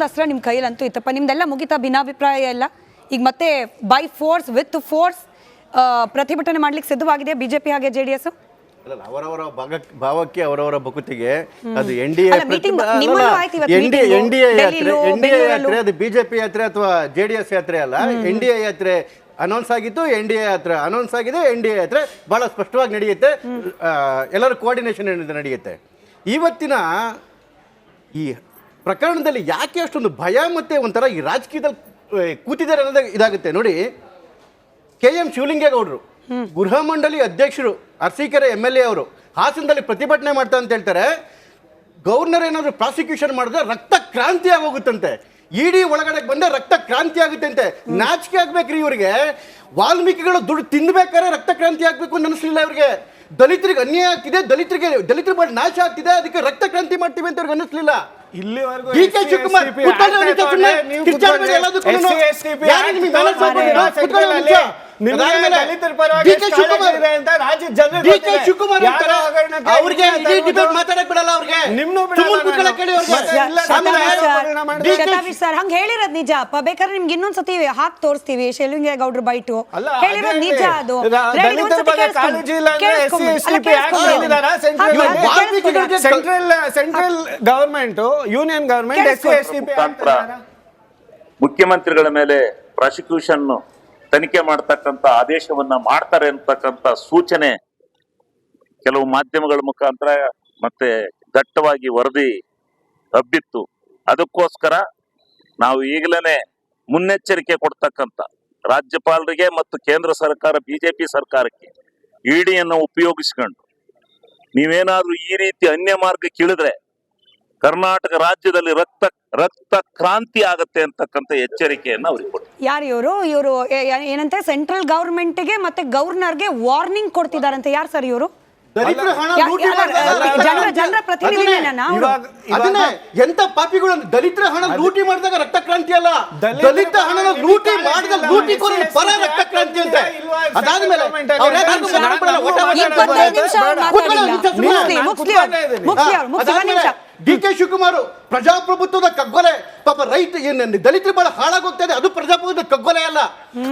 ಇನ್ನೊಂದು ಅಸ್ತ್ರ ನಿಮ್ಮ ಕೈಯಲ್ಲಂತೂ ಇತ್ತಪ್ಪ. ನಿಮ್ದೆಲ್ಲ ಮುಗಿತಾ ಭಿನ್ನಾಭಿಪ್ರಾಯ ಎಲ್ಲ? ಈಗ ಮತ್ತೆ ಬೈ ಫೋರ್ಸ್ ವಿತ್ ಫೋರ್ಸ್ ಪ್ರತಿಭಟನೆ ಮಾಡ್ಲಿಕ್ಕೆ ಸಿದ್ಧವಾಗಿದೆ ಬಿಜೆಪಿ ಹಾಗೆ ಜೆಡಿಎಸ್? ಅವರವರ ಭಾವಕ್ಕೆ ಅವರವರ ಬಕುತಿಗೆ ಅದು ಎನ್ ಡಿ ಎ ಯಾತ್ರೆ ಅದು ಬಿಜೆಪಿ ಯಾತ್ರೆ ಅಥವಾ ಜೆಡಿಎಸ್ ಯಾತ್ರೆ ಅಲ್ಲ. ಎನ್ ಡಿ ಎ ಯಾತ್ರೆ ಅನೌನ್ಸ್ ಆಗಿತ್ತು, ಎನ್ ಡಿ ಎ ಯಾತ್ರೆ ಅನೌನ್ಸ್ ಆಗಿದೆ. ಎನ್ ಡಿ ಎ ಯಾತ್ರೆ ಬಹಳ ಸ್ಪಷ್ಟವಾಗಿ ನಡೆಯುತ್ತೆ, ಎಲ್ಲರ ಕೋಆರ್ಡಿನೇಷನ್ ನಡೆಯುತ್ತೆ. ಇವತ್ತಿನ ಈ ಪ್ರಕರಣದಲ್ಲಿ ಯಾಕೆ ಅಷ್ಟೊಂದು ಭಯ ಮತ್ತೆ ಒಂಥರ ಈ ರಾಜಕೀಯದಲ್ಲಿ ಕೂತಿದ್ದಾರೆ ಅನ್ನೋದೇ ಇದಾಗುತ್ತೆ ನೋಡಿ. KM ಶಿವಲಿಂಗೇಗೌಡರು ಗೃಹ ಮಂಡಳಿ ಅಧ್ಯಕ್ಷರು, ಅರಸೀಕೆರೆ MLA ಅವರು ಹಾಸನದಲ್ಲಿ ಪ್ರತಿಭಟನೆ ಮಾಡ್ತಾ ಅಂತ ಹೇಳ್ತಾರೆ. ಗವರ್ನರ್ ಏನಾದರೂ ಪ್ರಾಸಿಕ್ಯೂಷನ್ ಮಾಡಿದ್ರೆ ರಕ್ತ ಕ್ರಾಂತಿ ಆಗೋಗುತ್ತಂತೆ. ಇಡಿ ಒಳಗಡೆ ಬಂದೆ ರಕ್ತ ಕ್ರಾಂತಿ ಆಗುತ್ತೆ ಅಂತೆ. ನಾಚಿಕೆ ಆಗ್ಬೇಕ್ರಿ ಇವ್ರಿಗೆ. ವಾಲ್ಮೀಕಿಗಳು ದುಡ್ಡು ತಿನ್ಬೇಕಾದ್ರೆ ರಕ್ತ ಕ್ರಾಂತಿ ಆಗ್ಬೇಕು ಅಂತ ಅನಿಸ್ಲಿಲ್ಲ ಇವ್ರಿಗೆ. ದಲಿತರಿಗೆ ಅನ್ಯಾಯ ಆಗ್ತಿದೆ, ದಲಿತರ ಮೇಲೆ ನಾಶ ಆಗ್ತಿದೆ, ಅದಕ್ಕೆ ರಕ್ತ ಕ್ರಾಂತಿ ಮಾಡ್ತೀವಿ ಅಂತ ಅವ್ರಿಗೆ ಅನ್ನಿಸ್ಲಿಲ್ಲ. ಸರ್ ಹಂಗ ಹೇಳಿರೋದ್ ನಿಜಪ್ಪ. ಬೇಕಾದ್ರೆ ನಿಮ್ಗೆ ಇನ್ನೊಂದ್ಸತಿ ಹಾಕಿ ತೋರಿಸ್ತೀವಿ ಶಿವಲಿಂಗೇಗೌಡ್ರು ಬೈಟು ಹೇಳಿರೋದ್ ನಿಜ. ಅದು ಸೆಂಟ್ರಲ್ ಗವರ್ಮೆಂಟ್, ಯೂನಿಯನ್ ಗವರ್ಮೆಂಟ್ ಮುಖ್ಯಮಂತ್ರಿಗಳ ಮೇಲೆ ಪ್ರಾಸಿಕ್ಯೂಷನ್ ತನಿಖೆ ಮಾಡತಕ್ಕಂತ ಆದೇಶವನ್ನ ಮಾಡ್ತಾರೆ ಅಂತಕ್ಕಂತ ಸೂಚನೆ ಕೆಲವು ಮಾಧ್ಯಮಗಳ ಮುಖಾಂತರ ಮತ್ತೆ ದಟ್ಟವಾಗಿ ವರದಿ ಹಬ್ಬಿತ್ತು. ಅದಕ್ಕೋಸ್ಕರ ನಾವು ಈಗಲೇ ಮುನ್ನೆಚ್ಚರಿಕೆ ಕೊಡ್ತಕ್ಕಂತ ರಾಜ್ಯಪಾಲರಿಗೆ ಮತ್ತು ಕೇಂದ್ರ ಸರ್ಕಾರ ಬಿಜೆಪಿ ಸರ್ಕಾರಕ್ಕೆ ಇಡಿಯನ್ನು ಉಪಯೋಗಿಸ್ಕೊಂಡು ನೀವೇನಾದ್ರೂ ಈ ರೀತಿ ಅನ್ಯ ಮಾರ್ಗಕ್ಕೆ ಇಳಿದ್ರೆ ಕರ್ನಾಟಕ ರಾಜ್ಯದಲ್ಲಿ ರಕ್ತ ಕ್ರಾಂತಿ ಆಗತ್ತೆ ಅಂತಕ್ಕಂಥ ಎಚ್ಚರಿಕೆಯನ್ನು ಅವ್ರಿಗೆ ಕೊಡ್ತಾರೆ. ಯಾರು ಇವರು ಏನಂತೆ ಸೆಂಟ್ರಲ್ ಗವರ್ಮೆಂಟ್ಗೆ ಮತ್ತೆ ಗವರ್ನರ್ಗೆ ವಾರ್ನಿಂಗ್ ಕೊಡ್ತಿದಾರಂತೆ. ಯಾರು ಸರ್ ಇವರು? ಜನರ ಪ್ರತಿನಿಧಿಗಳನ್ನ ಎಂತ ಪಾಪಿಗಳು. ದಲಿತರ ಹಣ ಲೂಟಿ ಮಾಡಿದಾಗ ರಕ್ತ ಕ್ರಾಂತಿ ಅಲ್ಲ, ದಲಿತ ಹಣ ಲೂಟಿ ಮಾಡಿದಾಗ ಲೂಟಿಕೋರರ ಪರ ರಕ್ತ ಕ್ರಾಂತಿ ಅಂತ. ಅದಾದ್ಮೇಲೆ DK ಶಿವಕುಮಾರ್ ಪ್ರಜಾಪ್ರಭುತ್ವದ ಕಗ್ಗೊಲೆ. ಪಾಪ ರೈತ ದಲಿತರು ಬಹಳ ಹಾಳಾಗೋಗ್ತಾ ಇದೆ, ಅದು ಪ್ರಜಾಪ್ರಭುತ್ವದ ಕಗ್ಗೊಲೆ ಅಲ್ಲ.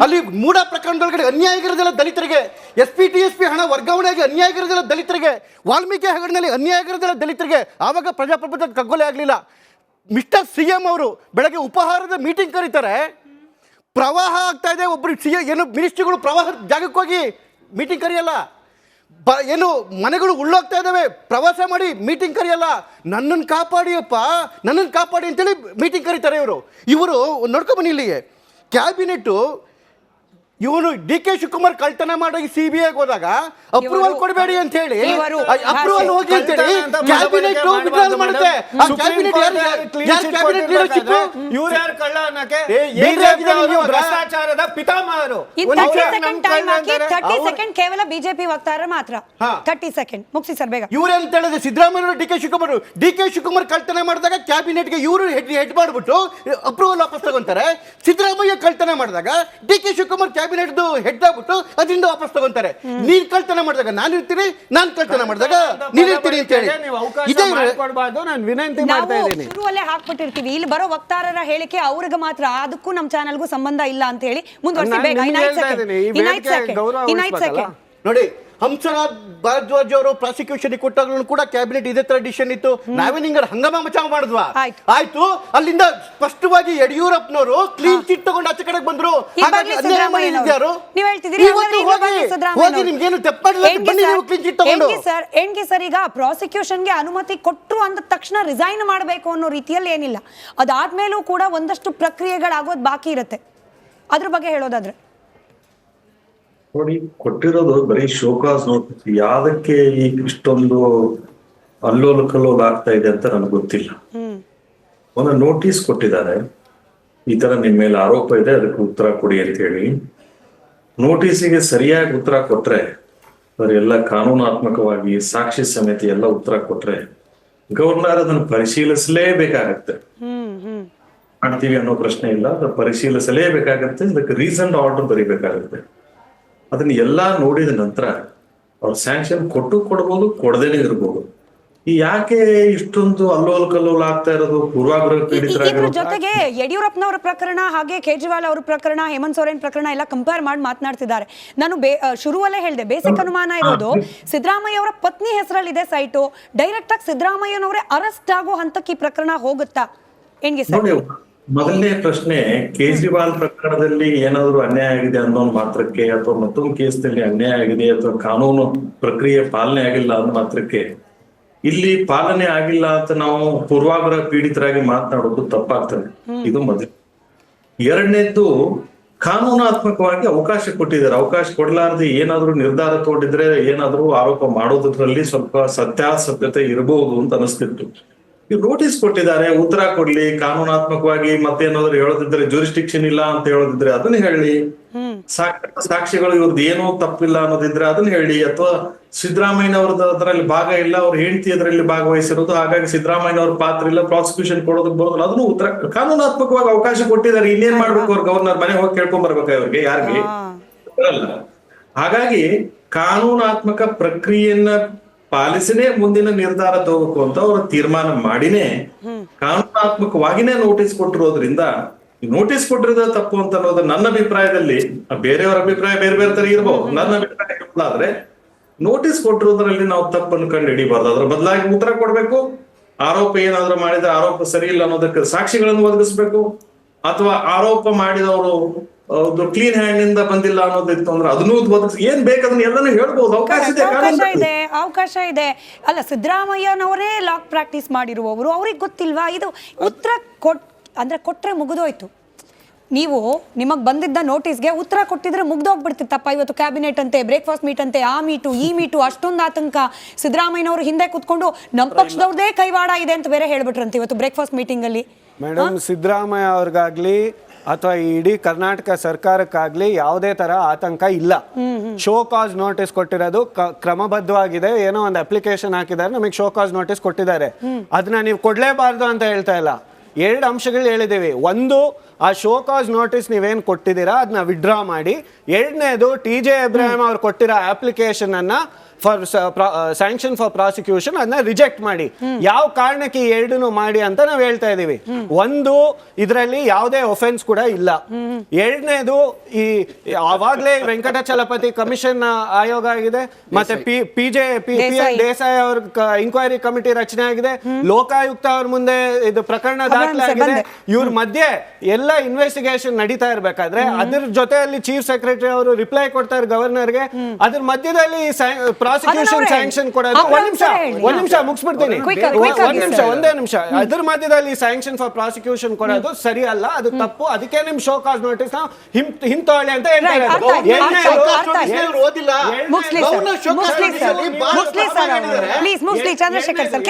ಅಲ್ಲಿ ಮೂಢ ಪ್ರಕರಣದೊಳಗಡೆ ಅನ್ಯಾಯ ಆಗಿರೋದಿಲ್ಲ ದಲಿತರಿಗೆ. SPTSP ಹಣ ವರ್ಗಾವಣೆಯಾಗಿ ಅನ್ಯಾಯ ಆಗಿರೋದಿಲ್ಲ ದಲಿತರಿಗೆ. ವಾಲ್ಮೀಕಿ ಹಗರಣದಲ್ಲಿ ಅನ್ಯಾಯ ಆಗಿರೋದಿಲ್ಲ ದಲಿತರಿಗೆ. ಆವಾಗ ಪ್ರಜಾಪ್ರಭುತ್ವದ ಕಗ್ಗೊಲೆ ಆಗಲಿಲ್ಲ. ಮಿಸ್ಟರ್ CM ಅವರು ಬೆಳಗ್ಗೆ ಉಪಹಾರದ ಮೀಟಿಂಗ್ ಕರೀತಾರೆ. ಪ್ರವಾಹ ಆಗ್ತಾ ಇದೆ, ಒಬ್ಬರು ಏನು ಮಿನಿಸ್ಟ್ರಿಗಳು ಪ್ರವಾಹ ಜಾಗಕ್ಕೆ ಹೋಗಿ ಮೀಟಿಂಗ್ ಕರೆಯಲ್ಲ. ಏನು ಮನೆಗಳು ಉಳ್ಳೋಗ್ತಾ ಇದ್ದಾವೆ, ಪ್ರವಾಸ ಮಾಡಿ ಮೀಟಿಂಗ್ ಕರೆಯಲ್ಲ. ನನ್ನನ್ನು ಕಾಪಾಡಿಯಪ್ಪ, ನನ್ನನ್ನು ಕಾಪಾಡಿ ಅಂತೇಳಿ ಮೀಟಿಂಗ್ ಕರೀತಾರೆ ಇವರು ನೋಡ್ಕೊಂಬನ್ನಿ ಇಲ್ಲಿಗೆ. ಕ್ಯಾಬಿನೆಟ್ಟು ಇವನು DK ಶಿವಕುಮಾರ್ ಕಳ್ತನ ಮಾಡಿ CBI ಹೋದಾಗ ಅಪ್ರೂವಲ್ ಕೊಡಬೇಡಿ ಅಂತ ಹೇಳಿ ಅಪ್ರೂವಲ್ ಹೋಗಿ ಅಂತ ಹೇಳಿ ಕ್ಯಾಬಿನೆಟ್ ವಿಡ್ರಾಲ್ ಮಾಡುತ್ತೆ. ಆ ಕ್ಯಾಬಿನೆಟ್ ಇವ್ರು ಯಾರು ಕಳ್ಳ ಅನ್ನಕ್ಕೆ? ಭ್ರಷ್ಟಾಚಾರದ ಪಿತಾಮಹರು. 30 ಸೆಕೆಂಡ್ ಕೇವಲ ಬಿಜೆಪಿ ವಕ್ತಾರ ಮಾತ್ರ. 30 ಸೆಕೆಂಡ್ ಮುಗಿಸಿ ಸರ್ ಬೇಗ. ಇವ್ರು ಅಂತ ಹೇಳಿದ್ರೆ ಸಿದ್ದರಾಮಯ್ಯ DK ಶಿವಕುಮಾರ್ ಕಳ್ತನ ಮಾಡಿದಾಗ ಕ್ಯಾಬಿನೆಟ್ಗೆ ಇವರು ಹೆಡ್ ಮಾಡ್ಬಿಟ್ಟು ಅಪ್ರೂವಲ್ ವಾಪಸ್ ತಗೊಂತಾರೆ. ಸಿದ್ದರಾಮಯ್ಯ ಕಳ್ತನ ಮಾಡಿದಾಗ DK ಶಿವಕುಮಾರ್ ಕ್ಯಾಬಿನೆಟ್ ಹೆಡ್ ಆಗ್ಬಿಟ್ಟು ಅದರಿಂದ ವಾಪಸ್ ತಗೊಂತಾರೆ. ನೀನ್ ಕಳ್ತನ ಮಾಡಿದಾಗ ನಾನು ಇರ್ತೀನಿ, ನಾನ್ ಕಳ್ತನ ಮಾಡಿದಾಗ ನೀನ್ ಇರ್ತೀನಿ ಅಂತ ಹೇಳಿ ನಾನು ವಿನಂತಿ ಮಾಡ್ತಾ ಇದ್ದೀನಿ. ಶುರುವಲ್ಲೇ ಹಾಕ್ಬಿಟ್ಟಿರ್ತೀವಿ. ಇಲ್ಲಿ ಬರೋ ವಕ್ತಾರರ ಹೇಳಿಕೆ ಅವ್ರಿಗೆ ಮಾತ್ರ, ಅದಕ್ಕೂ ನಮ್ಮ ಚಾನಲ್ಗೂ ಸಂಬಂಧ ಇಲ್ಲ ಅಂತ ಹೇಳಿ ಮುಂದುವರಿಸಿ ಬೇಗ. ನೋಡಿ, ಹಂಸರಾಜ್ ಭಾರದ್ವಾಜ್ ಅವರು ಪ್ರಾಸಿಕ್ಯೂಷನ್ ಕೊಟ್ಟಾಗ್ಲೂ ಕೂಡ ಕ್ಯಾಬಿನೆಟ್ ಇದೇ ತರ ಡಿಸಿಷನ್ ಇತ್ತು. ನಾವೇ ನಿಂಗೆ ಹಂಗಾಮ ಮಚಾವ ಮಾಡಿದ್ವಾ? ಆಯ್ತು. ಅಲ್ಲಿಂದ ಸ್ಪಷ್ಟವಾಗಿ ಯಡಿಯೂರಪ್ಪನವರು ಕ್ಲೀನ್ ಚಿಟ್ ತಗೊಂಡು ಆಚೆ ಕಡೆಗೆ ಬಂದ್ರು. ಸರ್ ಈಗ ಪ್ರಾಸಿಕ್ಯೂಷನ್ಗೆ ಅನುಮತಿ ಕೊಟ್ಟರು ಅಂದ ತಕ್ಷಣ ರಿಸೈನ್ ಮಾಡಬೇಕು ಅನ್ನೋ ರೀತಿಯಲ್ಲಿ ಏನಿಲ್ಲ. ಅದಾದ್ಮೇಲೂ ಕೂಡ ಒಂದಷ್ಟು ಪ್ರಕ್ರಿಯೆಗಳಾಗೋದು ಬಾಕಿ ಇರುತ್ತೆ. ಅದ್ರ ಬಗ್ಗೆ ಹೇಳೋದಾದ್ರೆ ನೋಡಿ, ಕೊಟ್ಟಿರೋದು ಬರೀ ಶೋಕಾಸ್ ನೋಟಿಸ್. ಯಾವ್ದಕ್ಕೆ ಇಷ್ಟೊಂದು ಅಲ್ಲೋಲ ಕಲ್ಲೋಲ ಆಗ್ತಾ ಇದೆ ಅಂತ ನನಗೆ ಗೊತ್ತಿಲ್ಲ. ಒಂದು ನೋಟಿಸ್ ಕೊಟ್ಟಿದ್ದಾರೆ, ಈ ತರ ನಿಮ್ ಮೇಲೆ ಆರೋಪ ಇದೆ, ಅದಕ್ಕೆ ಉತ್ತರ ಕೊಡಿ ಅಂತ ಹೇಳಿ. ನೋಟಿಸಿಗೆ ಸರಿಯಾಗಿ ಉತ್ತರ ಕೊಟ್ರೆ, ಅವರೆಲ್ಲ ಕಾನೂನಾತ್ಮಕವಾಗಿ ಸಾಕ್ಷಿ ಸಮೇತ ಎಲ್ಲ ಉತ್ತರ ಕೊಟ್ರೆ ಗವರ್ನರ್ ಅದನ್ನು ಪರಿಶೀಲಿಸಲೇಬೇಕಾಗತ್ತೆ. ಮಾಡ್ತೀವಿ ಅನ್ನೋ ಪ್ರಶ್ನೆ ಇಲ್ಲ, ಅದು ಪರಿಶೀಲಿಸಲೇಬೇಕಾಗತ್ತೆ. ಅದಕ್ಕೆ ರೀಸನ್ ಆರ್ಡರ್ ಬರೀಬೇಕಾಗತ್ತೆ. ಅದನ್ನ ಎಲ್ಲಾ ನೋಡಿದ ನಂತರ ಅವ್ರು ಸ್ಯಾಂಕ್ಷನ್ ಕೊಡಬಹುದು, ಕೊಡದೇನೆ ಇರ್ಬೋದು. ಈ ಯಾಕೆ ಇಷ್ಟೊಂದು ಅಲ್ಲೋಲ ಕಲ್ಲೋಲ ಆಗ್ತಾ ಇರೋದು? ಪೂರ್ವಾಗ್ರಹ ಇದ್ರ ಪೀಡಿತರಾಗಿರೋ ಜೊತೆಗೆ ಯಡಿಯೂರಪ್ಪನವರ ಪ್ರಕರಣ ಹಾಗೆ ಕೇಜ್ರಿವಾಲ್ ಅವ್ರ ಪ್ರಕರಣ, ಹೇಮಂತ್ ಸೊರೇನ್ ಪ್ರಕರಣ ಎಲ್ಲ ಕಂಪೇರ್ ಮಾಡಿ ಮಾತನಾಡ್ತಿದ್ದಾರೆ. ನಾನು ಶುರುವಲ್ಲೇ ಹೇಳಿದೆ, ಬೇಸಿಕ್ ಅನುಮಾನ ಇರೋದು ಸಿದ್ದರಾಮಯ್ಯ ಅವರ ಪತ್ನಿ ಹೆಸರಲ್ಲಿದೆ ಸೈಟು. ಡೈರೆಕ್ಟ್ ಆಗಿ ಸಿದ್ದರಾಮಯ್ಯನವರೇ ಅರೆಸ್ಟ್ ಆಗೋ ಹಂತಕ್ಕೆ ಈ ಪ್ರಕರಣ ಹೋಗುತ್ತಾ ಹೆಂಗೆ ಸರ್? ನೋಡಿ, ಮೊದಲನೇ ಪ್ರಶ್ನೆ, ಕೇಜ್ರಿವಾಲ್ ಪ್ರಕರಣದಲ್ಲಿ ಏನಾದ್ರು ಅನ್ಯಾಯ ಆಗಿದೆ ಅನ್ನೋ ಮಾತ್ರಕ್ಕೆ, ಅಥವಾ ಮತ್ತೊಂದು ಕೇಸ್ನಲ್ಲಿ ಅನ್ಯಾಯ ಆಗಿದೆ ಅಥವಾ ಕಾನೂನು ಪ್ರಕ್ರಿಯೆ ಪಾಲನೆ ಆಗಿಲ್ಲ ಅನ್ನೋ ಮಾತ್ರಕ್ಕೆ ಇಲ್ಲಿ ಪಾಲನೆ ಆಗಿಲ್ಲ ಅಂತ ನಾವು ಪೂರ್ವಾಗ್ರಹ ಪೀಡಿತರಾಗಿ ಮಾತನಾಡೋದು ತಪ್ಪಾಗ್ತದೆ. ಇದು ಮೊದಲು. ಎರಡನೇದ್ದು, ಕಾನೂನಾತ್ಮಕವಾಗಿ ಅವಕಾಶ ಕೊಟ್ಟಿದ್ದಾರೆ. ಅವಕಾಶ ಕೊಡಲಾರದೆ ಏನಾದ್ರೂ ನಿರ್ಧಾರ ತಗೊಂಡಿದ್ರೆ ಏನಾದ್ರೂ ಆರೋಪ ಮಾಡೋದ್ರಲ್ಲಿ ಸ್ವಲ್ಪ ಸತ್ಯಾಸತ್ಯತೆ ಇರಬಹುದು ಅಂತ ಅನಿಸ್ತಿತ್ತು. ಈ ನೋಟಿಸ್ ಕೊಟ್ಟಿದ್ದಾರೆ, ಉತ್ತರ ಕೊಡ್ಲಿ. ಕಾನೂನಾತ್ಮಕವಾಗಿ ಮತ್ತೇನಾದ್ರು ಹೇಳೋದಿದ್ರೆ, ಜೂರಿಸ್ಟಿಕ್ಷನ್ ಇಲ್ಲ ಅಂತ ಹೇಳೋದಿದ್ರೆ ಅದನ್ನ ಹೇಳಿ, ಸಾಕ್ಷಿಗಳು ಇವ್ರದ್ದು ಏನೋ ತಪ್ಪಿಲ್ಲ ಅನ್ನೋದಿದ್ರೆ ಅದನ್ನ ಹೇಳಿ, ಅಥವಾ ಸಿದ್ದರಾಮಯ್ಯನವ್ರದ್ದು ಅದರಲ್ಲಿ ಭಾಗ ಇಲ್ಲ, ಅವ್ರ ಹೆಂಡತಿ ಅದರಲ್ಲಿ ಭಾಗವಹಿಸಿರೋದು, ಹಾಗಾಗಿ ಸಿದ್ದರಾಮಯ್ಯನವ್ರ ಪಾತ್ರ ಇಲ್ಲ, ಪ್ರಾಸಿಕ್ಯೂಷನ್ ಕೊಡೋದಕ್ಕೆ ಬರೋದಿಲ್ಲ, ಅದನ್ನು ಉತ್ತರ ಕಾನೂನಾತ್ಮಕವಾಗಿ ಅವಕಾಶ ಕೊಟ್ಟಿದ್ದಾರೆ. ಇನ್ನೇನ್ ಮಾಡ್ಬೇಕು ಅವ್ರು? ಗವರ್ನರ್ ಮನೆ ಹೋಗಿ ಕೇಳ್ಕೊಂಡ್ ಬರ್ಬೇಕಾ ಅವ್ರಿಗೆ? ಯಾರಿಗೆ ಬರಲ್ಲ. ಹಾಗಾಗಿ ಕಾನೂನಾತ್ಮಕ ಪ್ರಕ್ರಿಯೆಯನ್ನ ಪಾಲಿಸಿನೇ ಮುಂದಿನ ನಿರ್ಧಾರ ತಗೋಬೇಕು ಅಂತ ಅವರು ತೀರ್ಮಾನ ಮಾಡಿನೇ ಕಾನೂನಾತ್ಮಕವಾಗಿನೇ ನೋಟಿಸ್ ಕೊಟ್ಟಿರೋದ್ರಿಂದ, ನೋಟಿಸ್ ಕೊಟ್ಟಿರೋದ ತಪ್ಪು ಅಂತ ಅನ್ನೋದು ನನ್ನ ಅಭಿಪ್ರಾಯದಲ್ಲಿ. ಬೇರೆಯವರ ಅಭಿಪ್ರಾಯ ಬೇರೆ ಬೇರೆ ತರ ಇರ್ಬೋದು. ನನ್ನ ಅಭಿಪ್ರಾಯ ಹೇಳೋದಾದ್ರೆ, ನೋಟಿಸ್ ಕೊಟ್ಟಿರೋದ್ರಲ್ಲಿ ನಾವು ತಪ್ಪನ್ನು ಕಂಡು ಹಿಡಿಬಾರ್ದು. ಅದ್ರ ಬದಲಾಗಿ ಉತ್ತರ ಕೊಡ್ಬೇಕು. ಆರೋಪ ಏನಾದ್ರು ಮಾಡಿದ್ರೆ ಆರೋಪ ಸರಿ ಇಲ್ಲ ಅನ್ನೋದಕ್ಕೆ ಸಾಕ್ಷಿಗಳನ್ನು ಒದಗಿಸ್ಬೇಕು, ಅಥವಾ ಆರೋಪ ಮಾಡಿದವರು ಕ್ಲೀನ್ ಹ್ಯಾಂಡ್ ಇಂದ ಬಂದಿಲ್ಲ ಅನ್ನೋದಿತ್ತು ಅಂದ್ರೆ ಅದನ್ನೂ ಒದಗಿಸ್, ಏನ್ ಬೇಕಾದನ್ನ ಎಲ್ಲಾನು ಹೇಳ್ಬೋದು. ಅವಕಾಶ ಇದೆ. ಅಲ್ಲ, ಸಿದ್ದರಾಮಯ್ಯನವರೇ ಲಾಕ್ ಪ್ರಾಕ್ಟೀಸ್ ಮಾಡಿರುವವರು, ಅವ್ರಿಗೆ ಗೊತ್ತಿಲ್ವಾ? ಇದು ಉತ್ತರ ಕೊಟ್ರೆ ಮುಗಿದೋಯ್ತು. ನೀವು ನಿಮಗೆ ಬಂದಿದ್ದ ನೋಟಿಸ್ಗೆ ಉತ್ತರ ಕೊಟ್ಟಿದ್ರೆ ಮುಗ್ದೋಗ್ಬಿಡ್ತಿತ್ತಪ್ಪ. ಇವತ್ತು ಕ್ಯಾಬಿನೆಟ್ ಅಂತೆ, ಬ್ರೇಕ್ಫಾಸ್ಟ್ ಮೀಟ್ ಅಂತೆ, ಆ ಮೀಟು ಈ ಮೀಟು, ಅಷ್ಟೊಂದು ಆತಂಕ. ಸಿದ್ದರಾಮಯ್ಯನವರು ಹಿಂದೆ ಕುತ್ಕೊಂಡು ನಮ್ಮ ಪಕ್ಷದವ್ರದೇ ಕೈವಾಡ ಇದೆ ಅಂತ ಬೇರೆ ಹೇಳ್ಬಿಟ್ರಂತೆ ಇವತ್ತು ಬ್ರೇಕ್ಫಾಸ್ಟ್ ಮೀಟಿಂಗ್ ಅಲ್ಲಿ. ಮೇಡಮ್, ಸಿದ್ದರಾಮಯ್ಯ ಅವ್ರಿಗಾಗ್ಲಿ ಅಥವಾ ಇಡೀ ಕರ್ನಾಟಕ ಸರ್ಕಾರಕ್ಕಾಗ್ಲಿ ಯಾವುದೇ ತರ ಆತಂಕ ಇಲ್ಲ. ಶೋ ಕಾಸ್ ನೋಟಿಸ್ ಕೊಟ್ಟಿರೋದು ಕ್ರಮಬದ್ಧವಾಗಿದೆ. ಏನೋ ಒಂದು ಅಪ್ಲಿಕೇಶನ್ ಹಾಕಿದ್ದಾರೆ, ನಮಗೆ ಶೋ ಕಾಸ್ ನೋಟಿಸ್ ಕೊಟ್ಟಿದ್ದಾರೆ. ಅದನ್ನ ನೀವು ಕೊಡ್ಲೇಬಾರ್ದು ಅಂತ ಹೇಳ್ತಾ ಇಲ್ಲ. ಎರಡು ಅಂಶಗಳು ಹೇಳಿದ್ದೀವಿ. ಒಂದು, ಆ ಶೋ ಕಾಸ್ ನೋಟಿಸ್ ನೀವೇನು ಕೊಟ್ಟಿದ್ದೀರಾ ಅದನ್ನ ವಿಡ್ರಾ ಮಾಡಿ. ಎರಡನೇದು, TJ ಅಬ್ರಾಹಿಂ ಅವ್ರು ಕೊಟ್ಟಿರೋ ಅಪ್ಲಿಕೇಶನ್ ಅನ್ನ ಫಾರ್ ಸ್ಯಾಂಕ್ಷನ್ ಫಾರ್ ಪ್ರಾಸಿಕ್ಯೂಷನ್ ಅದನ್ನ ರಿಜೆಕ್ಟ್ ಮಾಡಿ. ಯಾವ ಕಾರಣಕ್ಕೆ ಈ ಎರಡನ್ನು ಮಾಡಿ ಅಂತ ನಾವು ಹೇಳ್ತಾ ಇದೀವಿ. ಒಂದು, ಇದರಲ್ಲಿ ಯಾವುದೇ ಒಫೆನ್ಸ್ ಕೂಡ ಇಲ್ಲ. ಎರಡನೇದು, ಈ ಆವಾಗಲೇ ವೆಂಕಟಾಚಲಪತಿ ಕಮಿಷನ್ ಆಯೋಗ ಆಗಿದೆ, ಮತ್ತೆ PJ ದೇಸಾಯಿ ಅವ್ರ ಇನ್ಕ್ವೈರಿ ಕಮಿಟಿ ರಚನೆ ಆಗಿದೆ, ಲೋಕಾಯುಕ್ತ ಅವ್ರ ಮುಂದೆ ಇದು ಪ್ರಕರಣ ದಾಖಲಾಗಿದೆ. ಇವ್ರ ಮಧ್ಯೆ ಎಲ್ಲ ಇನ್ವೆಸ್ಟಿಗೇಷನ್ ನಡೀತಾ ಇರ್ಬೇಕಾದ್ರೆ ಅದ್ರ ಜೊತೆಯಲ್ಲಿ ಚೀಫ್ ಸೆಕ್ರೆಟರಿ ಅವರು ರಿಪ್ಲೈ ಕೊಡ್ತಾರೆ ಗವರ್ನರ್ಗೆ. ಅದ್ರ ಮಧ್ಯದಲ್ಲಿ ಪ್ರಾಸಿಕ್ಯೂಷನ್ ಸ್ಯಾಂಕ್ಷನ್ ಕೊಡೋದು. ಒಂದ್ ನಿಮಿಷ ಮುಗಿಸ್ಬಿಡ್ತೀನಿ, ಒಂದೇ ನಿಮಿಷ. ಅದ್ರ ಮಧ್ಯದಲ್ಲಿ ಸ್ಯಾಂಕ್ಷನ್ ಫಾರ್ ಪ್ರಾಸಿಕ್ಯೂಷನ್ ಕೊಡೋದು ಸರಿ ಅಲ್ಲ, ಅದು ತಪ್ಪು. ಅದಕ್ಕೆ ನಿಮ್ ಶೋ ಕಾಸ್ ನೋಟಿಸ್ ಹಿಂತೊಳ್ಳಿ ಅಂತ ಹೇಳ್ತಾರೆ. ಚಂದ್ರಶೇಖರ್ ಸರ್